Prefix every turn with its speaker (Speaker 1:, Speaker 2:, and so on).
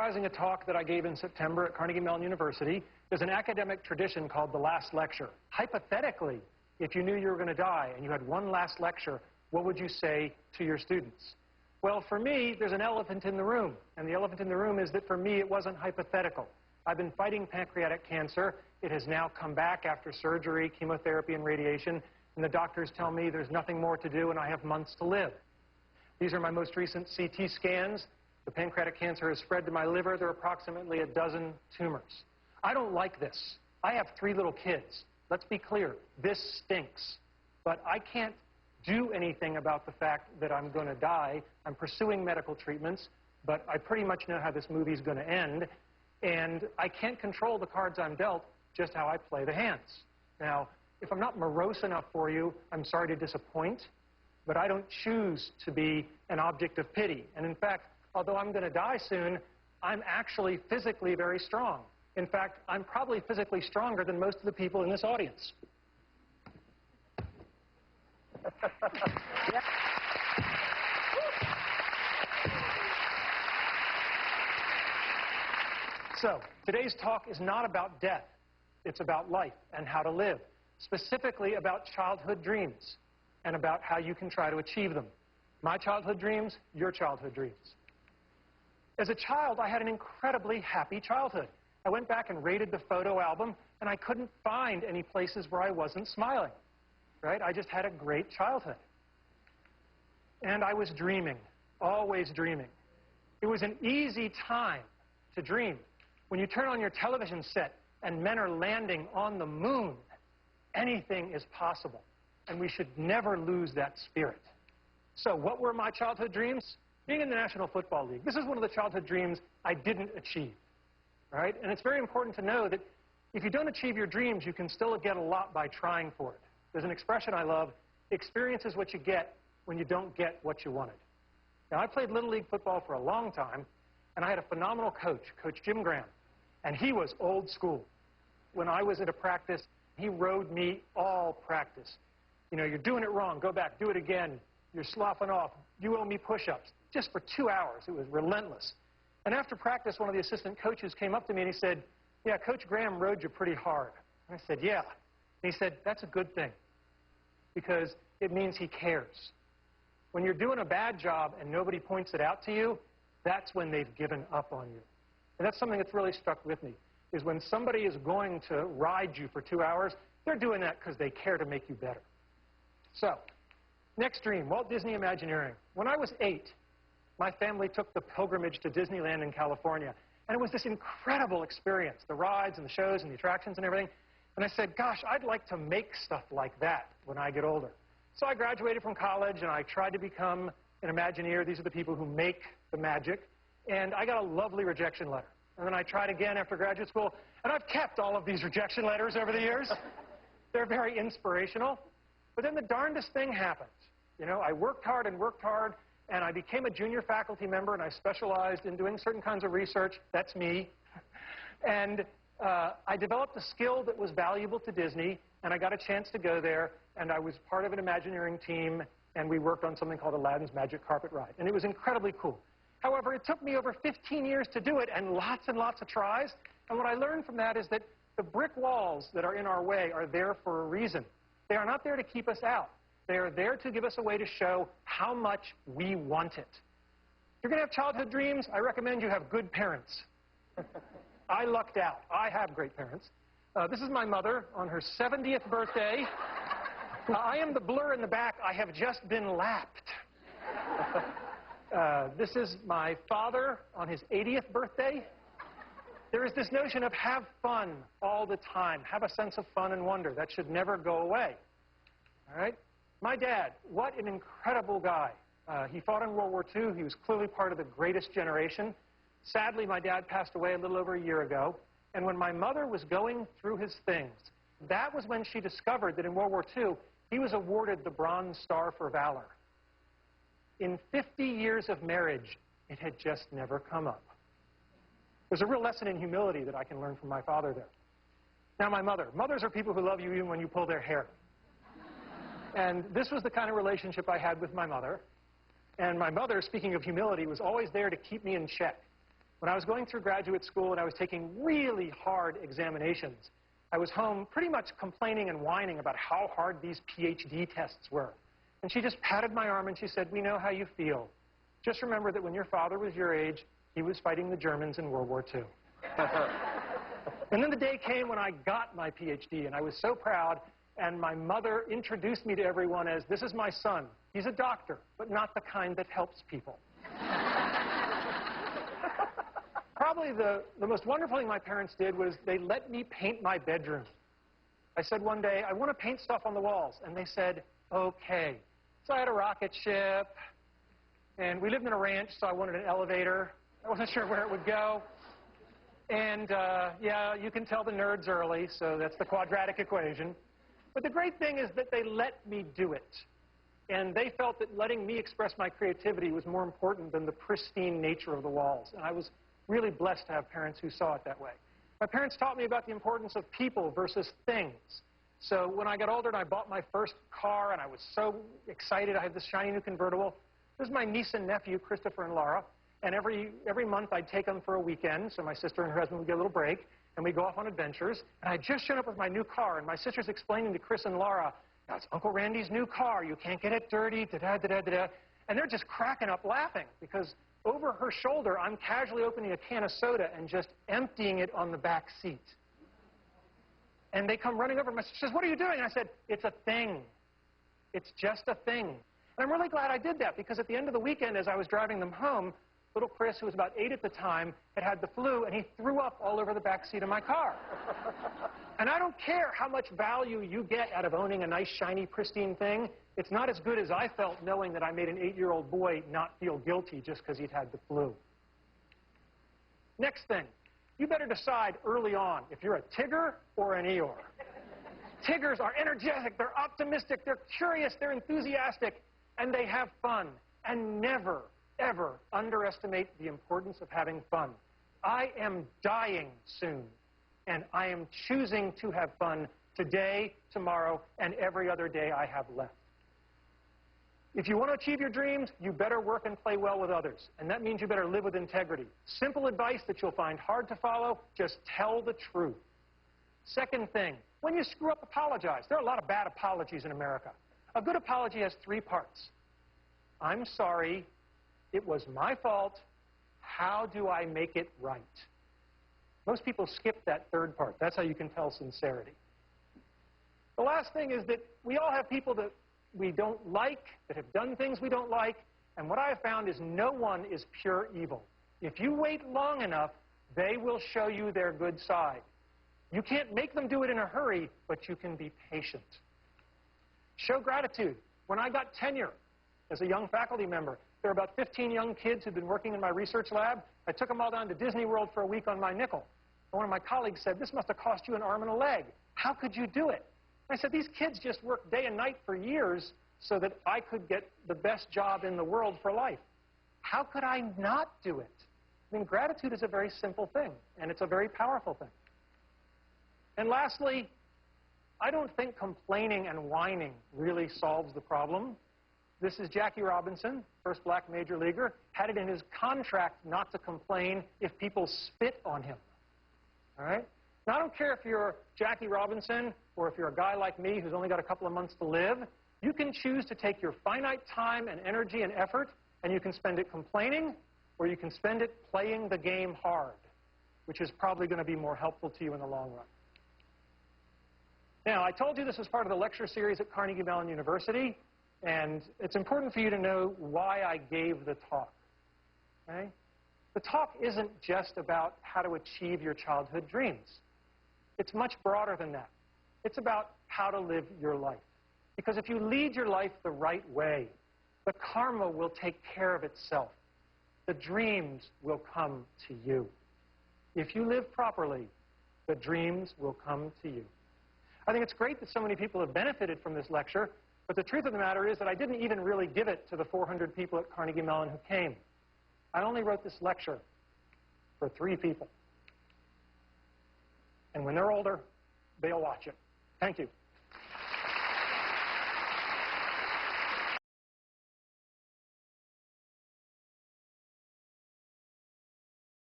Speaker 1: Summarizing a talk that I gave in September at Carnegie Mellon University, there's an academic tradition called the last lecture. Hypothetically, if you knew you were going to die and you had one last lecture, what would you say to your students? Well, for me, there's an elephant in the room. And the elephant in the room is that for me, it wasn't hypothetical. I've been fighting pancreatic cancer. It has now come back after surgery, chemotherapy, and radiation. And the doctors tell me there's nothing more to do and I have months to live. These are my most recent CT scans. The pancreatic cancer has spread to my liver. There are approximately a dozen tumors. I don't like this. I have 3 little kids. Let's be clear. This stinks. But I can't do anything about the fact that I'm going to die. I'm pursuing medical treatments, but I pretty much know how this movie's going to end. And I can't control the cards I'm dealt, just how I play the hands. Now, if I'm not morose enough for you, I'm sorry to disappoint, but I don't choose to be an object of pity. And in fact, although I'm going to die soon, I'm actually physically very strong. In fact, I'm probably physically stronger than most of the people in this audience. Yeah. So, today's talk is not about death. It's about life and how to live, specifically about childhood dreams and about how you can try to achieve them. My childhood dreams, your childhood dreams. As a child, I had an incredibly happy childhood. I went back and raided the photo album, and I couldn't find any places where I wasn't smiling. Right? I just had a great childhood. And I was dreaming, always dreaming. It was an easy time to dream. When you turn on your television set and men are landing on the moon, anything is possible. And we should never lose that spirit. So what were my childhood dreams? Being in the National Football League. This is one of the childhood dreams I didn't achieve. Right? And it's very important to know that if you don't achieve your dreams, you can still get a lot by trying for it. There's an expression I love, experience is what you get when you don't get what you wanted. Now, I played Little League football for a long time, and I had a phenomenal coach, Coach Jim Graham, and he was old school. When I was at a practice, he rode me all practice. You know, you're doing it wrong, go back, do it again. You're sloughing off, you owe me push-ups. Just for 2 hours, it was relentless. And after practice, one of the assistant coaches came up to me and he said, yeah, Coach Graham rode you pretty hard. And I said, yeah. And he said, that's a good thing, because it means he cares. When you're doing a bad job and nobody points it out to you, that's when they've given up on you. And that's something that's really stuck with me, is when somebody is going to ride you for 2 hours, they're doing that because they care to make you better. So, next dream, Walt Disney Imagineering. When I was 8, my family took the pilgrimage to Disneyland in California. And it was this incredible experience, the rides and the shows and the attractions and everything. And I said, gosh, I'd like to make stuff like that when I get older. So I graduated from college, and I tried to become an Imagineer. These are the people who make the magic. And I got a lovely rejection letter. And then I tried again after graduate school, and I've kept all of these rejection letters over the years. They're very inspirational. But then the darndest thing happened. You know, I worked hard, and I became a junior faculty member, and I specialized in doing certain kinds of research. That's me. And I developed a skill that was valuable to Disney, and I got a chance to go there, and I was part of an Imagineering team, and we worked on something called Aladdin's Magic Carpet Ride, and it was incredibly cool. However, it took me over 15 years to do it, and lots of tries, and what I learned from that is that the brick walls that are in our way are there for a reason. They are not there to keep us out. They are there to give us a way to show how much we want it. If you're going to have childhood dreams, I recommend you have good parents. I lucked out. I have great parents. This is my mother on her 70th birthday. I am the blur in the back. I have just been lapped. This is my father on his 80th birthday. There is this notion of have fun all the time. Have a sense of fun and wonder. That should never go away. All right? My dad, what an incredible guy. He fought in World War II. He was clearly part of the greatest generation. Sadly, my dad passed away a little over a year ago. And when my mother was going through his things, that was when she discovered that in World War II, he was awarded the Bronze Star for Valor. In 50 years of marriage, it had just never come up. There's a real lesson in humility that I can learn from my father there. Now, my mother. Mothers are people who love you even when you pull their hair. And this was the kind of relationship I had with my mother. And my mother, speaking of humility, was always there to keep me in check. When I was going through graduate school and I was taking really hard examinations, I was home pretty much complaining and whining about how hard these PhD tests were. And she just patted my arm and she said, "We know how you feel. Just remember that when your father was your age, he was fighting the Germans in World War II." And then the day came when I got my PhD, and I was so proud, and my mother introduced me to everyone as, "This is my son. He's a doctor, but not the kind that helps people." Probably the most wonderful thing my parents did was they let me paint my bedroom. I said one day, "I want to paint stuff on the walls." And they said, "Okay." So I had a rocket ship, and we lived in a ranch, so I wanted an elevator. I wasn't sure where it would go. And yeah, you can tell the nerds early, so that's the quadratic equation. But the great thing is that they let me do it. And they felt that letting me express my creativity was more important than the pristine nature of the walls. And I was really blessed to have parents who saw it that way. My parents taught me about the importance of people versus things. So when I got older and I bought my first car, and I was so excited, I had this shiny new convertible. This is my niece and nephew, Christopher and Laura. And every month I'd take them for a weekend, so my sister and her husband would get a little break, and we'd go off on adventures. And I'd just shown up with my new car, and my sister's explaining to Chris and Laura, "That's Uncle Randy's new car. You can't get it dirty, da-da-da-da-da." And they're just cracking up laughing, because over her shoulder, I'm casually opening a can of soda and just emptying it on the back seat. And they come running over. My sister says, "What are you doing?" And I said, "It's a thing. It's just a thing." And I'm really glad I did that, because at the end of the weekend, as I was driving them home, little Chris, who was about 8 at the time, had the flu, and he threw up all over the back seat of my car. And I don't care how much value you get out of owning a nice, shiny, pristine thing. It's not as good as I felt knowing that I made an 8-year-old boy not feel guilty just because he'd had the flu. Next thing, you better decide early on if you're a Tigger or an Eeyore. Tiggers are energetic, they're optimistic, they're curious, they're enthusiastic, and they have fun. And never, ever underestimate the importance of having fun. I am dying soon, and I am choosing to have fun today, tomorrow, and every other day I have left. If you want to achieve your dreams, you better work and play well with others, and that means you better live with integrity. Simple advice that you'll find hard to follow: just tell the truth. Second thing, when you screw up, apologize. There are a lot of bad apologies in America. A good apology has 3 parts. I'm sorry. It was my fault. How do I make it right? Most people skip that 3rd part. That's how you can tell sincerity. The last thing is that we all have people that we don't like, that have done things we don't like, and what I have found is no one is pure evil. If you wait long enough, they will show you their good side. You can't make them do it in a hurry, but you can be patient. Show gratitude. When I got tenure as a young faculty member, there were about 15 young kids who'd been working in my research lab. I took them all down to Disney World for a week on my nickel. And one of my colleagues said, "This must have cost you an arm and a leg. How could you do it?" I said, "These kids just worked day and night for years so that I could get the best job in the world for life. How could I not do it?" I mean, gratitude is a very simple thing, and it's a very powerful thing. And lastly, I don't think complaining and whining really solves the problem. This is Jackie Robinson, first black major leaguer, had it in his contract not to complain if people spit on him. All right? Now, I don't care if you're Jackie Robinson or if you're a guy like me who's only got a couple of months to live. You can choose to take your finite time and energy and effort, and you can spend it complaining, or you can spend it playing the game hard, which is probably going to be more helpful to you in the long run. Now, I told you this was part of the lecture series at Carnegie Mellon University, and it's important for you to know why I gave the talk. Okay? The talk isn't just about how to achieve your childhood dreams. It's much broader than that. It's about how to live your life. Because if you lead your life the right way, the karma will take care of itself. The dreams will come to you. If you live properly, the dreams will come to you. I think it's great that so many people have benefited from this lecture, but the truth of the matter is that I didn't even really give it to the 400 people at Carnegie Mellon who came. I only wrote this lecture for 3 people. And when they're older, they'll watch it. Thank you.